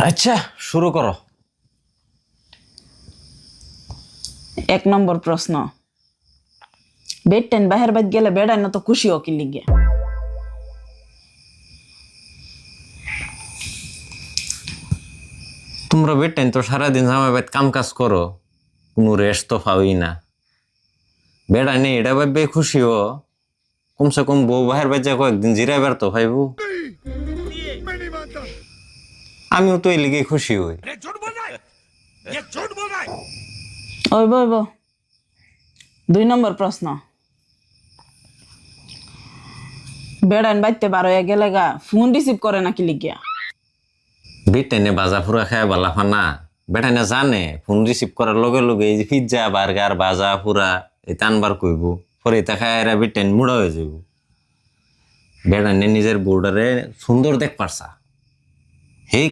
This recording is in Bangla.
আচ্ছা শুরু করো। 1 নম্বর প্রশ্ন, বেটেন বাহির বাইত গেলে বেড়ায় না তো খুশি ও কি লিগে? তোমরা বেটেন তো সারাদিন জামাই বাইত কাম কাজ করো, কোনো রেস্ট তো পাওই না। বেড়া নেই এটা ভাববে খুশি হো, কমসে কম বউ বাহির বাইত যা কয়েকদিন জিরাইবার তো ভাইবো। আমিও তো এই লিগে খুশি হই। ওইব ওইব। 2 নম্বর প্রশ্ন, বেড়ান বাইতে বার হয়ে গেলে গা ফোন রিসিভ করে না কি লিগিয়া? বেটেনে বাজা ফুরা খায় বালা ফানা, বেটানে জানে ফোন রিসিভ করার লগে লগে এই যে পিজ্জা বার্গার বাজা ফুরা এই টানবার কইব, পরে তা খায় এরা বেটেন মুড়া হয়ে যাইব। বেটানে নিজের বোর্ডারে সুন্দর দেখ পারছা।